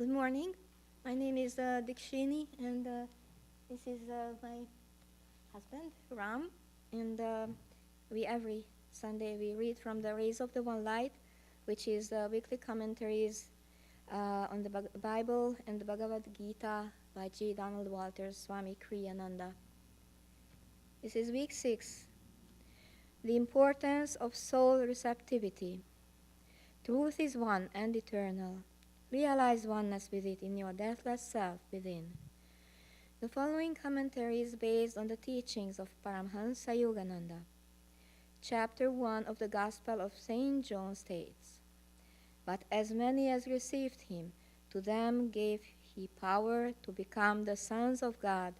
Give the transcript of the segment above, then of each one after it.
Good morning. My name is Dikshini, and this is my husband, Ram. And we every Sunday we read from the Rays of the One Light, which is the weekly commentaries on the Bible and the Bhagavad Gita by G. Donald Walters, Swami Kriyananda. This is week 6. The importance of soul receptivity. Truth is one and eternal. Realize oneness with it in your deathless self within. The following commentary is based on the teachings of Paramhansa Yogananda. Chapter 1 of the Gospel of St. John states, "But as many as received him, to them gave he power to become the sons of God,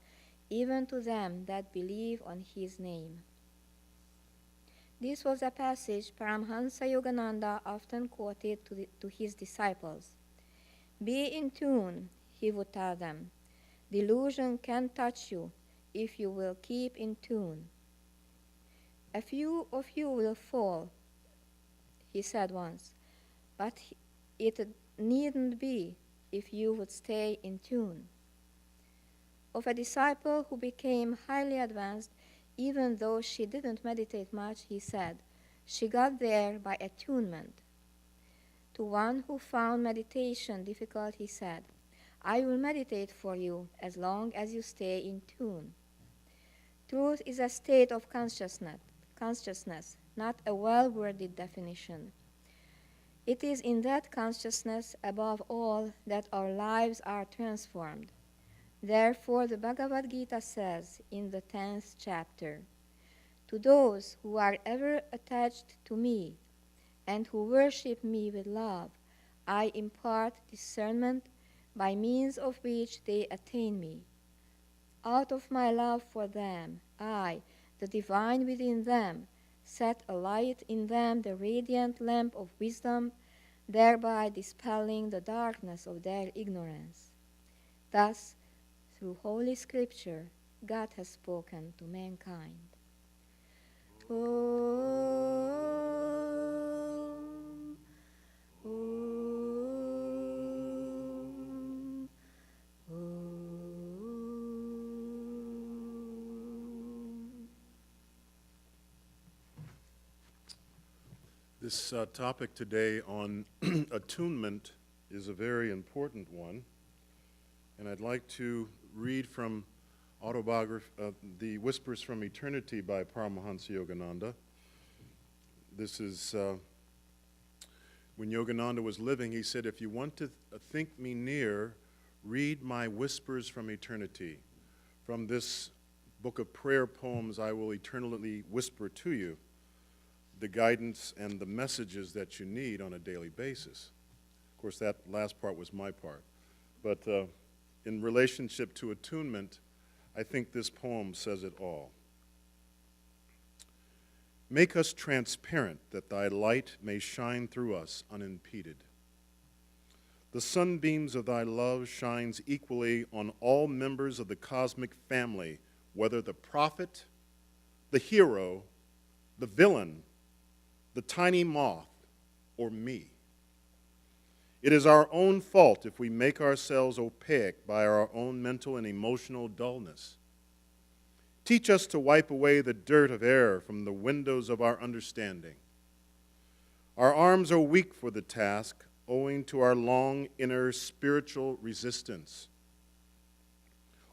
even to them that believe on his name." This was a passage Paramhansa Yogananda often quoted to his disciples. "Be in tune," he would tell them. "Delusion can't touch you if you will keep in tune." "A few of you will fall," he said once, "but it needn't be if you would stay in tune." Of a disciple who became highly advanced, even though she didn't meditate much, he said, "She got there by attunement." To one who found meditation difficult, he said, "I will meditate for you as long as you stay in tune." Truth is a state of consciousness, not a well-worded definition. It is in that consciousness, above all, that our lives are transformed. Therefore, the Bhagavad Gita says in the 10th chapter, "To those who are ever attached to me and who worship me with love, I impart discernment by means of which they attain me. Out of my love for them, I, the divine within them, set alight in them the radiant lamp of wisdom, thereby dispelling the darkness of their ignorance." Thus, through Holy Scripture, God has spoken to mankind. Om, Om, Om. This topic today on attunement is a very important one, and I'd like to read from Autobiography, The Whispers from Eternity by Paramahansa Yogananda. This is, when Yogananda was living, he said, "If you want to think me near, read my Whispers from Eternity. From this book of prayer poems, I will eternally whisper to you the guidance and the messages that you need on a daily basis." Of course, that last part was my part. But in relationship to attunement, I think this poem says it all. "Make us transparent that thy light may shine through us unimpeded. The sunbeams of thy love shines equally on all members of the cosmic family, whether the prophet, the hero, the villain, the tiny moth, or me. It is our own fault if we make ourselves opaque by our own mental and emotional dullness. Teach us to wipe away the dirt of error from the windows of our understanding. Our arms are weak for the task, owing to our long inner spiritual resistance.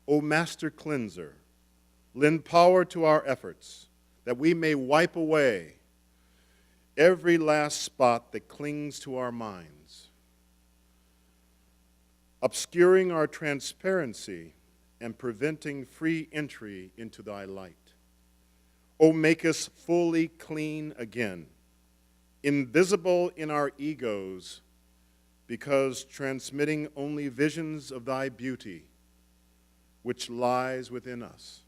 O Master Cleanser, lend power to our efforts, that we may wipe away every last spot that clings to our minds, obscuring our transparency and preventing free entry into thy light. O make us fully clean again, invisible in our egos, because transmitting only visions of thy beauty, which lies within us."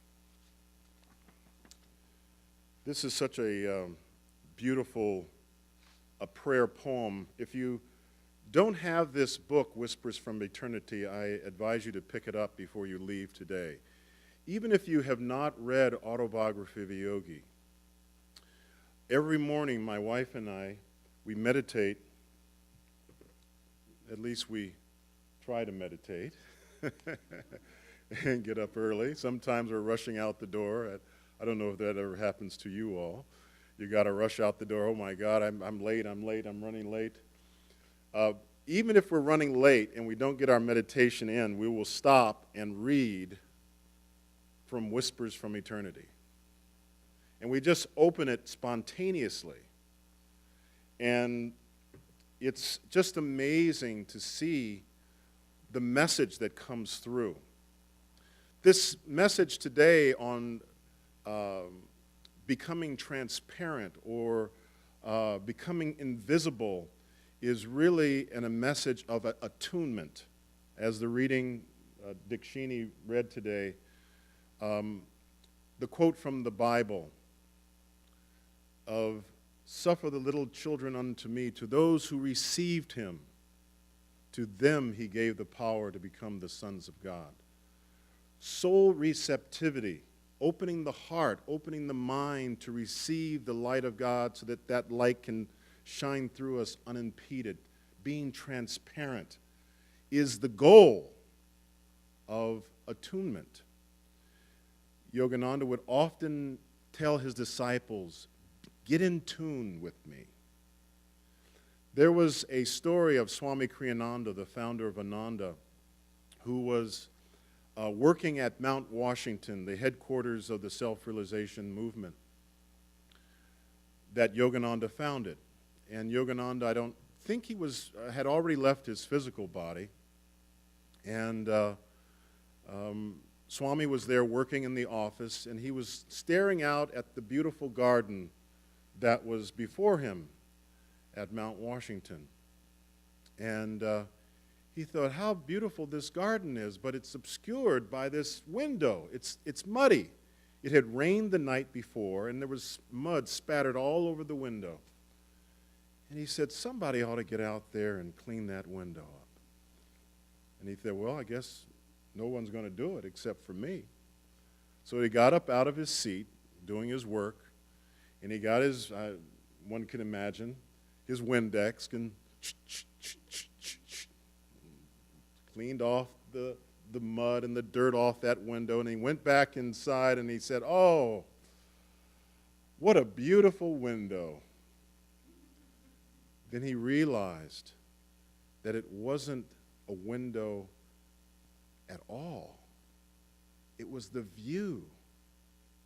This is such a beautiful prayer poem. If you don't have this book, Whispers from Eternity, I advise you to pick it up before you leave today. Even if you have not read Autobiography of a Yogi, every morning my wife and I, we meditate, at least we try to meditate and get up early. Sometimes we're rushing out the door. I don't know if that ever happens to you all. You got to rush out the door. Oh my God, I'm late, I'm running late. Even if we're running late and we don't get our meditation in, we will stop and read from Whispers from Eternity. And we just open it spontaneously. And it's just amazing to see the message that comes through. This message today on becoming transparent or becoming invisible is really a message of attunement. As the reading Dick Cheney read today, the quote from the Bible of, "Suffer the little children unto me, to those who received him, to them he gave the power to become the sons of God." Soul receptivity, opening the heart, opening the mind to receive the light of God so that that light can shine through us unimpeded, being transparent, is the goal of attunement. Yogananda would often tell his disciples, "Get in tune with me." There was a story of Swami Kriyananda, the founder of Ananda, who was working at Mount Washington, the headquarters of the self-realization movement that Yogananda founded. And Yogananda, I don't think he had already left his physical body. And Swami was there working in the office, and he was staring out at the beautiful garden that was before him at Mount Washington. And he thought, how beautiful this garden is, but it's obscured by this window. It's muddy. It had rained the night before, and there was mud spattered all over the window. And he said, somebody ought to get out there and clean that window up. And he said, well, I guess no one's going to do it except for me. So he got up out of his seat, doing his work, and he got his, one can imagine, his Windex, and cleaned off the mud and the dirt off that window, and he went back inside and he said, oh, what a beautiful window. Then he realized that it wasn't a window at all. It was the view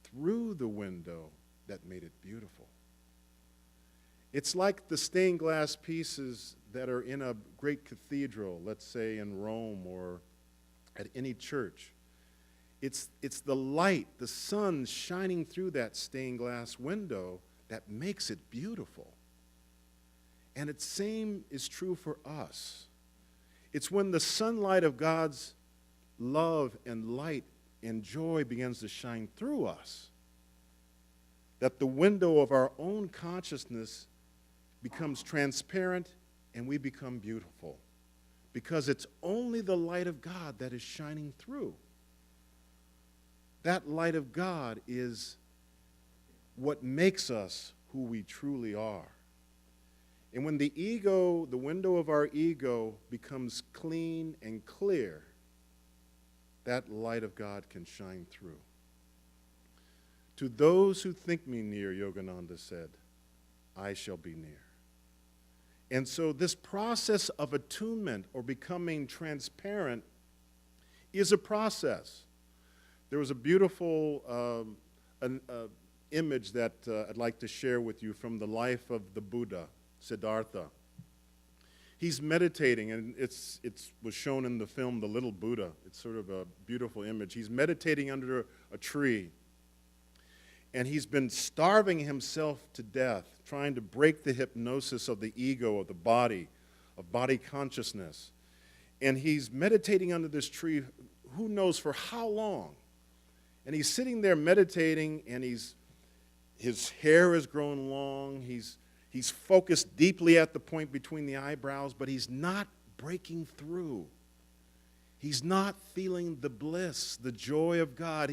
through the window that made it beautiful. It's like the stained glass pieces that are in a great cathedral, let's say in Rome or at any church. It's the light, the sun shining through that stained glass window that makes it beautiful. And the same is true for us. It's when the sunlight of God's love and light and joy begins to shine through us that the window of our own consciousness becomes transparent and we become beautiful. Because it's only the light of God that is shining through. That light of God is what makes us who we truly are. And when the ego, the window of our ego becomes clean and clear, that light of God can shine through. To those who think me near, Yogananda said, I shall be near. And so this process of attunement or becoming transparent is a process. There was a beautiful image that I'd like to share with you from the life of the Buddha, Siddhartha. He's meditating, and it was shown in the film The Little Buddha. It's sort of a beautiful image. He's meditating under a tree, and he's been starving himself to death, trying to break the hypnosis of the ego, of the body, of body consciousness. And he's meditating under this tree, who knows for how long. And he's sitting there meditating, and his hair has grown long. He's focused deeply at the point between the eyebrows, but he's not breaking through. He's not feeling the bliss, the joy of God.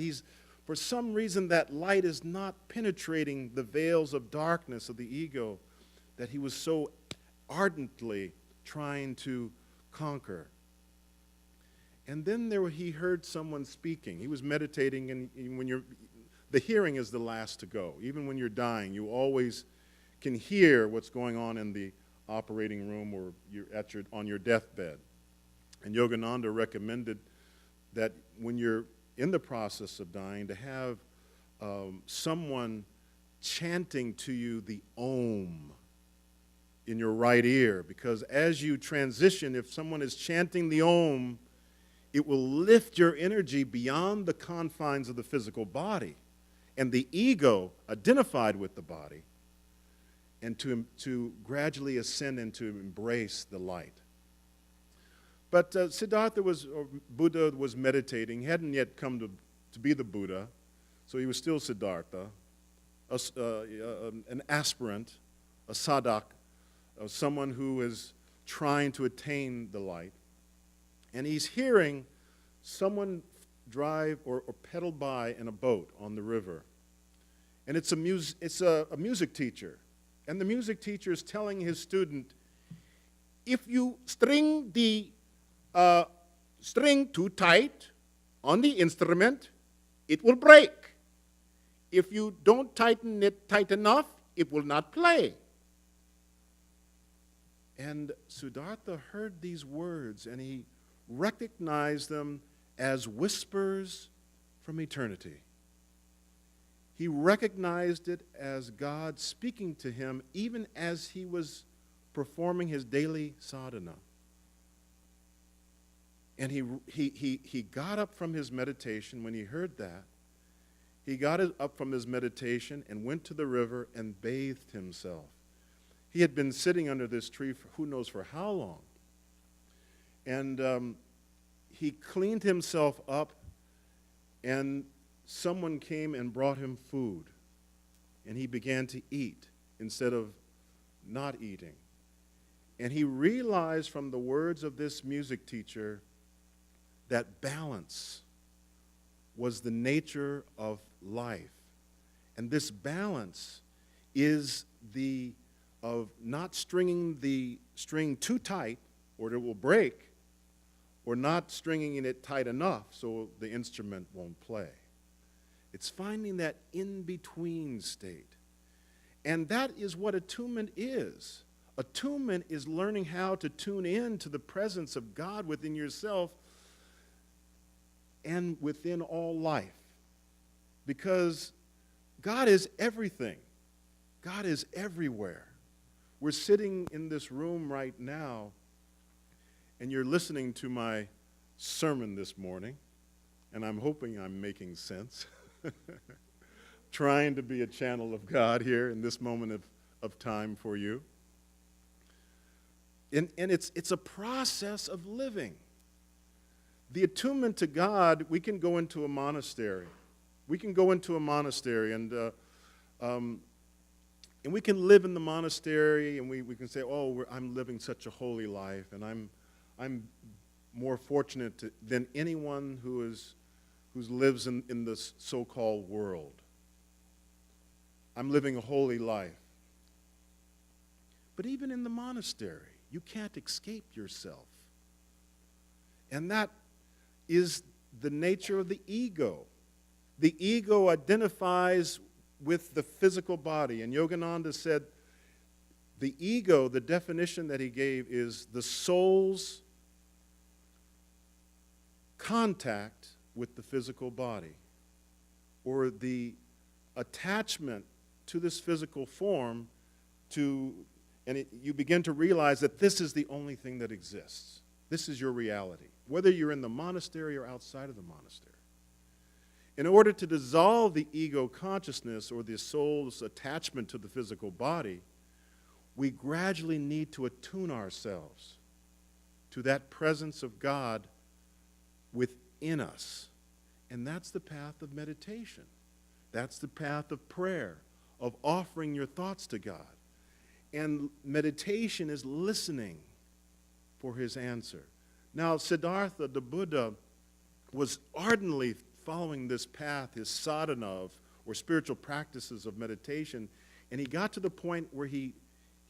For some reason, that light is not penetrating the veils of darkness of the ego that he was so ardently trying to conquer. And then he heard someone speaking. He was meditating, and the hearing is the last to go. Even when you're dying, you always can hear what's going on in the operating room or on your deathbed. And Yogananda recommended that when you're in the process of dying, to have someone chanting to you the Om in your right ear, because as you transition, if someone is chanting the Om, it will lift your energy beyond the confines of the physical body and the ego identified with the body, and to gradually ascend and to embrace the light. But Buddha was meditating. He hadn't yet come to be the Buddha, so he was still Siddhartha, an aspirant, a sadhak, someone who is trying to attain the light. And he's hearing someone drive or pedal by in a boat on the river. And it's a music teacher. And the music teacher is telling his student, if you string the string too tight on the instrument, it will break. If you don't tighten it tight enough, it will not play. And Siddhartha heard these words, and he recognized them as whispers from eternity. He recognized it as God speaking to him even as he was performing his daily sadhana. And he got up from his meditation when he heard that. He got up from his meditation and went to the river and bathed himself. He had been sitting under this tree for who knows for how long. And he cleaned himself up, and someone came and brought him food. And he began to eat instead of not eating. And he realized from the words of this music teacher that balance was the nature of life. And this balance is of not stringing the string too tight or it will break, or not stringing it tight enough so the instrument won't play. It's finding that in-between state. And that is what attunement is. Attunement is learning how to tune in to the presence of God within yourself and within all life. Because God is everything. God is everywhere. We're sitting in this room right now, and you're listening to my sermon this morning, and I'm hoping I'm making sense. Trying to be a channel of God here in this moment of time for you. And it's a process of living. The attunement to God, we can go into a monastery. We can go into a monastery and we can live in the monastery, and we can say, oh, I'm living such a holy life, and I'm more fortunate than anyone who lives in this so-called world. I'm living a holy life. But even in the monastery, you can't escape yourself. And that is the nature of the ego. The ego identifies with the physical body. And Yogananda said the ego, the definition that he gave, is the soul's contact with the physical body, or the attachment to this physical form you begin to realize that this is the only thing that exists. This is your reality, whether you're in the monastery or outside of the monastery. In order to dissolve the ego consciousess or the soul's attachment to the physical body, we gradually need to attune ourselves to that presence of God within us. And that's the path of meditation. That's the path of prayer, of offering your thoughts to God. And meditation is listening for his answer. Now, Siddhartha, the Buddha, was ardently following this path, his sadhana or spiritual practices of meditation, and he got to the point where he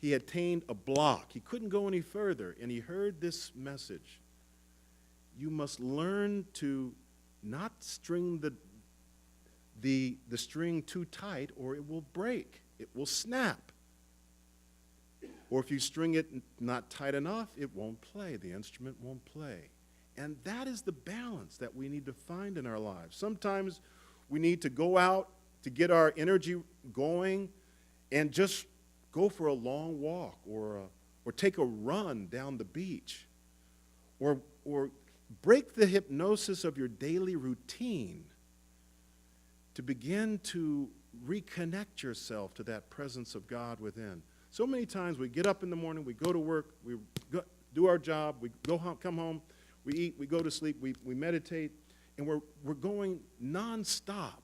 attained a block. He couldn't go any further, and he heard this message. you must learn to not string the string too tight, or it will break. It will snap. Or if you string it not tight enough, it won't play. The instrument won't play. And that is the balance that we need to find in our lives. Sometimes we need to go out to get our energy going and just go for a long walk, or take a run down the beach, or break the hypnosis of your daily routine to begin to reconnect yourself to that presence of God within. So many times we get up in the morning, we go to work, we do our job, we go home, come home, we eat, we go to sleep, we meditate, and we're going nonstop.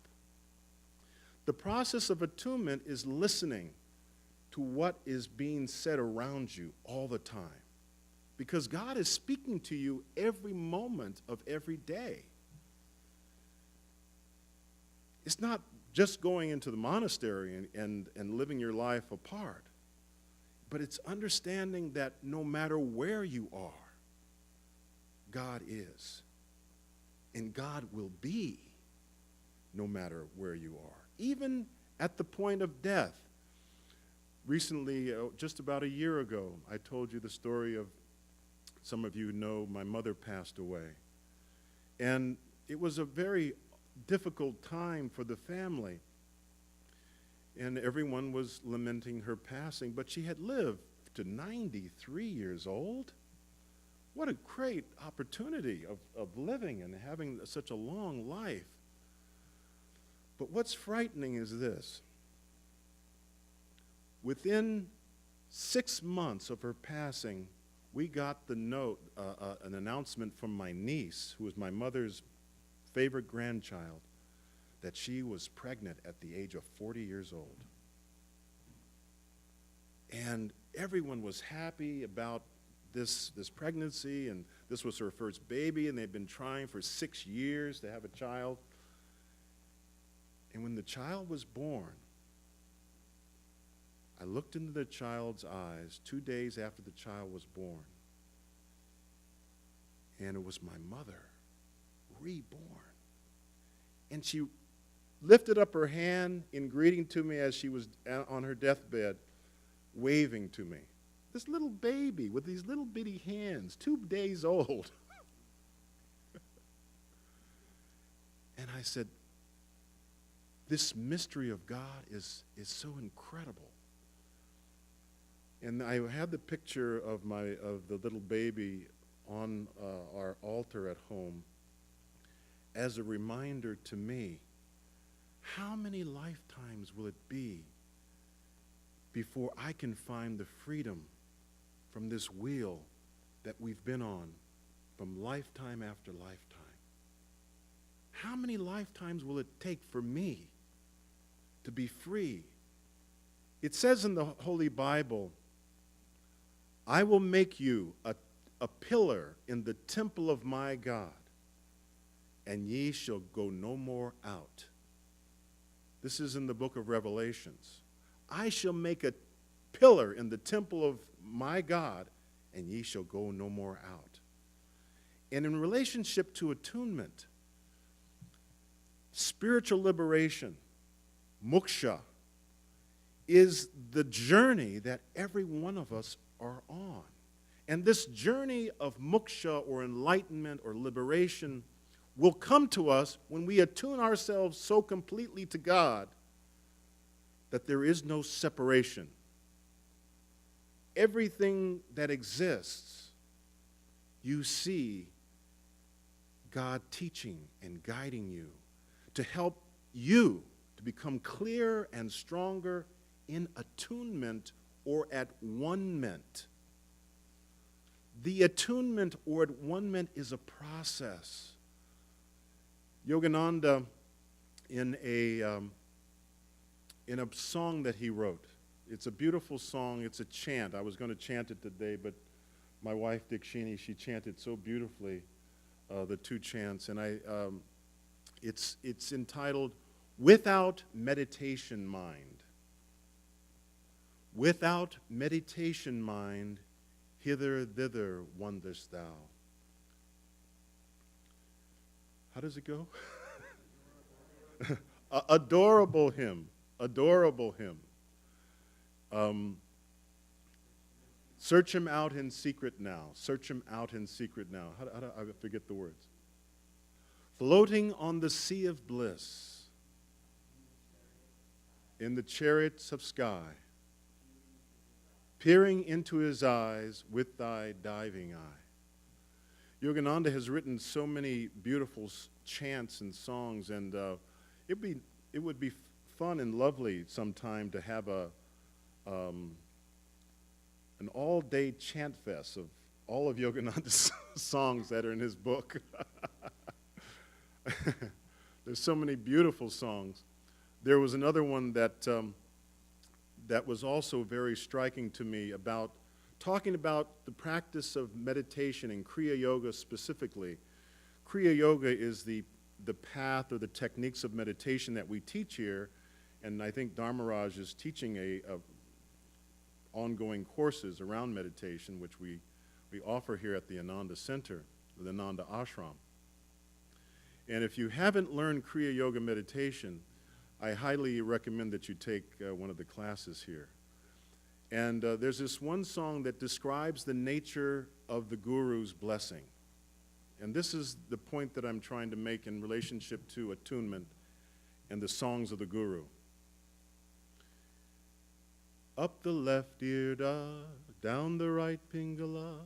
The process of attunement is listening to what is being said around you all the time, because God is speaking to you every moment of every day. It's not just going into the monastery and living your life apart, but it's understanding that no matter where you are, God is. And God will be no matter where you are, even at the point of death. Recently, just about a year ago, I told you the story of, some of you know, my mother passed away. And it was a very difficult time for the family. And everyone was lamenting her passing, but she had lived to 93 years old. What a great opportunity of living and having such a long life. But what's frightening is this. Within 6 months of her passing, we got the note, an announcement from my niece, who was my mother's favorite grandchild, that she was pregnant at the age of 40 years old. And everyone was happy about this pregnancy, and this was her first baby, and they'd been trying for 6 years to have a child. And when the child was born, I looked into the child's eyes 2 days after the child was born, and it was my mother, reborn. And she lifted up her hand in greeting to me as she was on her deathbed, waving to me. This little baby with these little bitty hands, 2 days old. And I said, this mystery of God is so incredible. And I had the picture of the little baby on our altar at home as a reminder to me, how many lifetimes will it be before I can find the freedom from this wheel that we've been on from lifetime after lifetime? How many lifetimes will it take for me to be free? It says in the Holy Bible, I will make you a pillar in the temple of my God, and ye shall go no more out. This is in the book of Revelations. I shall make a pillar in the temple of my God, and ye shall go no more out. And in relationship to attunement, spiritual liberation, moksha, is the journey that every one of us are on. And this journey of moksha, or enlightenment, or liberation, will come to us when we attune ourselves so completely to God that there is no separation. Everything that exists, you see God teaching and guiding you to help you to become clearer and stronger in attunement, or at one-ment. The attunement or at one-ment is a process. Yogananda, in a song that he wrote, it's a beautiful song, it's a chant. I was going to chant it today, but my wife, Dikshini, she chanted so beautifully the 2 chants, and it's entitled, Without Meditation Mind. Without meditation mind, hither, thither wanderest thou. How does it go? Adorable hymn. Adorable hymn. Search him out in secret now. Search him out in secret now. How do I forget the words? Floating on the sea of bliss, in the chariots of sky, peering into his eyes with thy diving eye. Yogananda has written so many beautiful chants and songs, and it would be fun and lovely sometime to have an all-day chant fest of all of Yogananda's songs that are in his book. There's so many beautiful songs. There was another one that was also very striking to me, about talking about the practice of meditation and Kriya Yoga specifically. Kriya Yoga is the path or the techniques of meditation that we teach here, and I think Dharmaraj is teaching ongoing courses around meditation, which we offer here at the Ananda Center, the Ananda Ashram. And if you haven't learned Kriya Yoga meditation, I highly recommend that you take one of the classes here. And there's this one song that describes the nature of the Guru's blessing. And this is the point that I'm trying to make in relationship to attunement and the songs of the Guru. Up the left ear da, down the right pingala,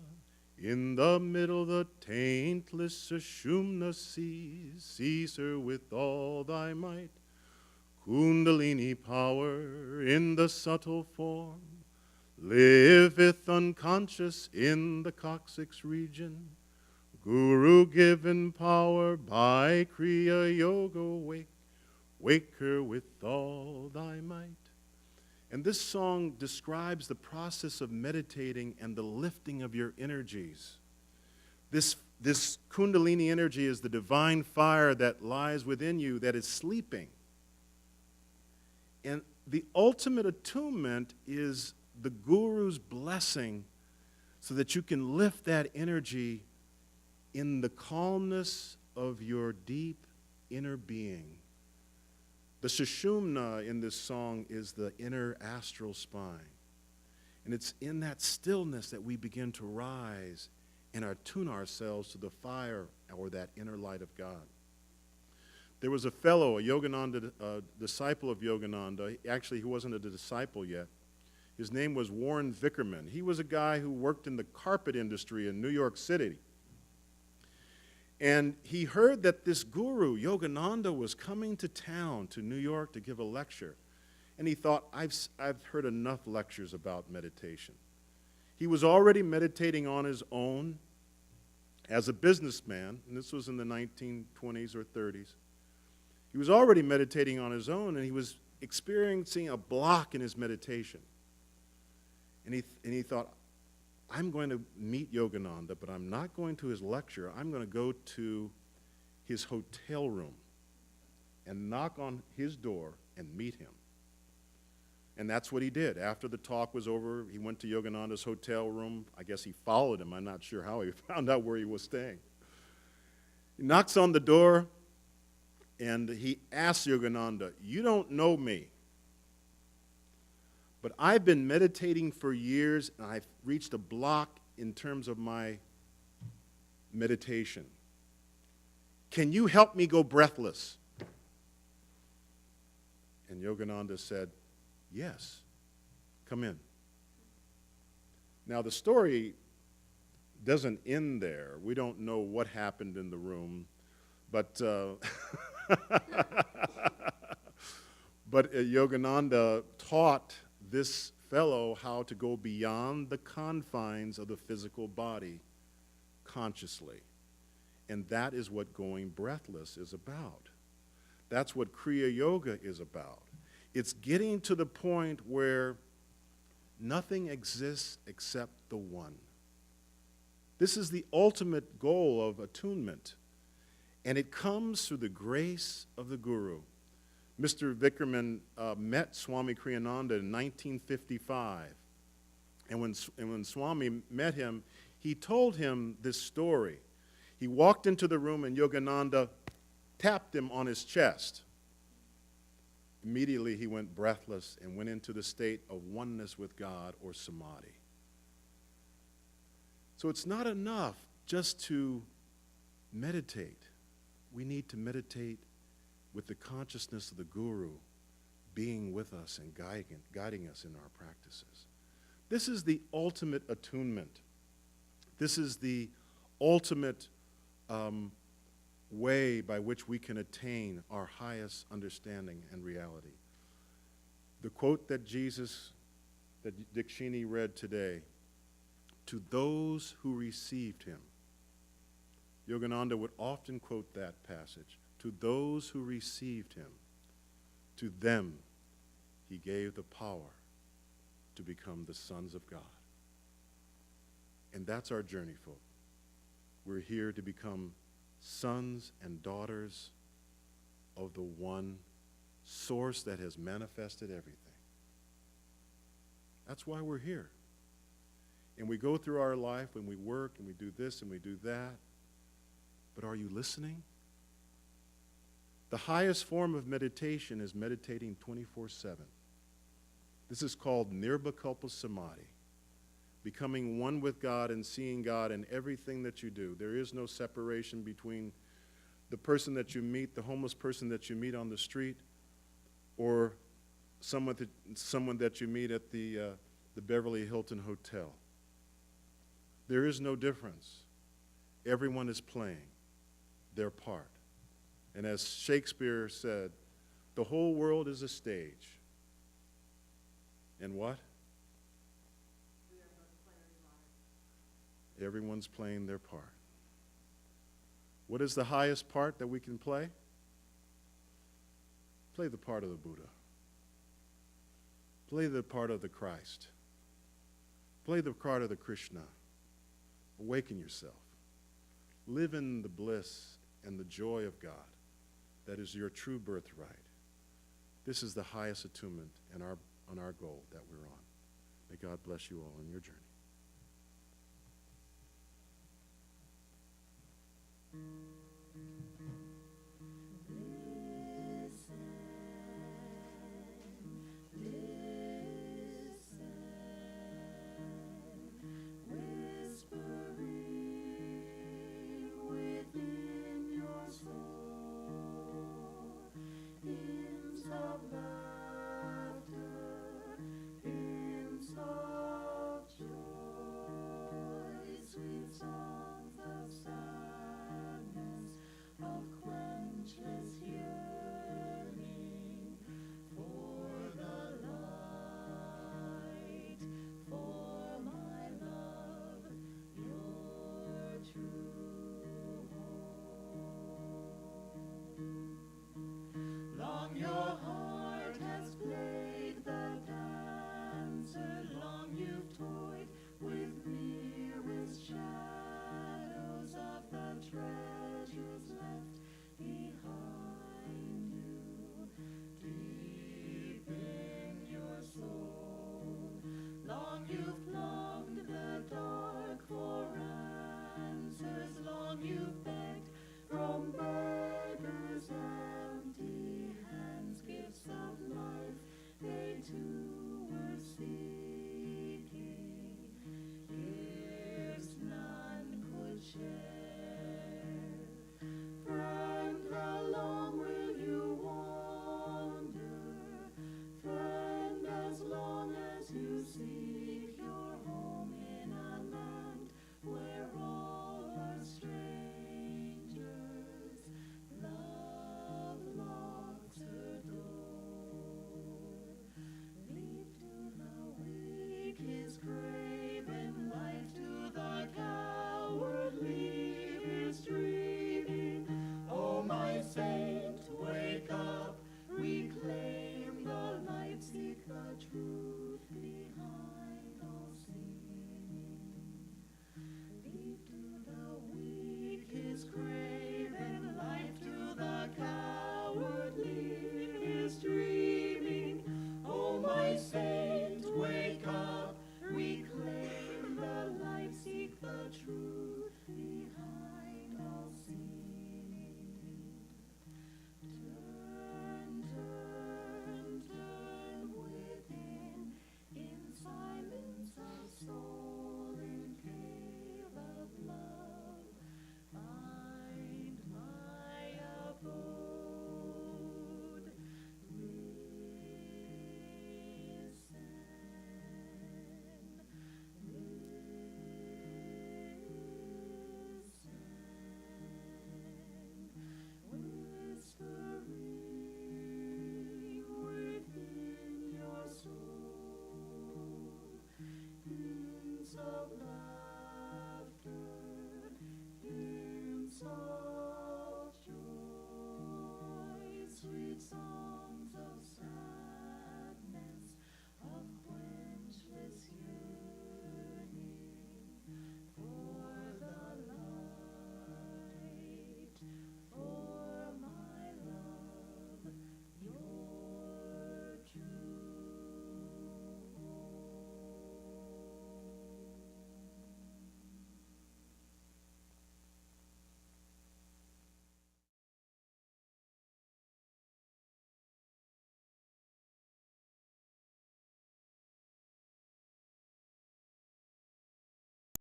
in the middle the taintless Sushumna seize her with all thy might. Kundalini Power in the subtle form liveth unconscious in the coccyx region. Guru-given power by Kriya Yoga wake her with all thy might. And this song describes the process of meditating and the lifting of your energies. This Kundalini energy is the divine fire that lies within you that is sleeping. And the ultimate attunement is the Guru's blessing so that you can lift that energy in the calmness of your deep inner being. The Sushumna in this song is the inner astral spine. And it's in that stillness that we begin to rise and attune ourselves to the fire or that inner light of God. There was a fellow, a Yogananda, disciple of Yogananda. Actually, he wasn't a disciple yet. His name was Warren Vickerman. He was a guy who worked in the carpet industry in New York City. And he heard that this guru, Yogananda, was coming to town, to New York, to give a lecture. And he thought, I've heard enough lectures about meditation. He was already meditating on his own as a businessman, and this was in the 1920s or 30s. He was already meditating on his own, and he was experiencing a block in his meditation. And he thought, I'm going to meet Yogananda, but I'm not going to his lecture. I'm going to go to his hotel room and knock on his door and meet him. And that's what he did. After the talk was over, he went to Yogananda's hotel room. I guess he followed him. I'm not sure how he found out where he was staying. He knocks on the door, and he asks Yogananda, you don't know me, but I've been meditating for years, and I've reached a block in terms of my meditation. Can you help me go breathless? And Yogananda said, yes, come in. Now, the story doesn't end there. We don't know what happened in the room, but Yogananda taught this fellow how to go beyond the confines of the physical body consciously. And that is what going breathless is about. That's what Kriya Yoga is about. It's getting to the point where nothing exists except the one. This is the ultimate goal of attunement. And it comes through the grace of the Guru. Mr. Vickerman met Swami Kriyananda in 1955. And when Swami met him, he told him this story. He walked into the room and Yogananda tapped him on his chest. Immediately he went breathless and went into the state of oneness with God, or samadhi. So it's not enough just to meditate. We need to meditate with the consciousness of the Guru being with us and guiding us in our practices. This is the ultimate attunement. This is the ultimate way by which we can attain our highest understanding and reality. The quote that Dakshini read today, to those who received him. Yogananda would often quote that passage. To those who received him, to them he gave the power to become the sons of God. And that's our journey, folk. We're here to become sons and daughters of the one source that has manifested everything. That's why we're here. And we go through our life and we work and we do this and we do that. But are you listening? The highest form of meditation is meditating 24/7. This is called Nirbhakalpa Samadhi, becoming one with God and seeing God in everything that you do. There is no separation between the person that you meet, the homeless person that you meet on the street, or someone that you meet at the Beverly Hilton Hotel. There is no difference. Everyone is playing their part. And as Shakespeare said, the whole world is a stage. And what? Everyone's playing their part. What is the highest part that we can play? Play the part of the Buddha. Play the part of the Christ. Play the part of the Krishna. Awaken yourself. Live in the bliss and the joy of God. That is your true birthright. This is the highest attunement on our goal that we're on. May God bless you all on your journey. You've begged from birth.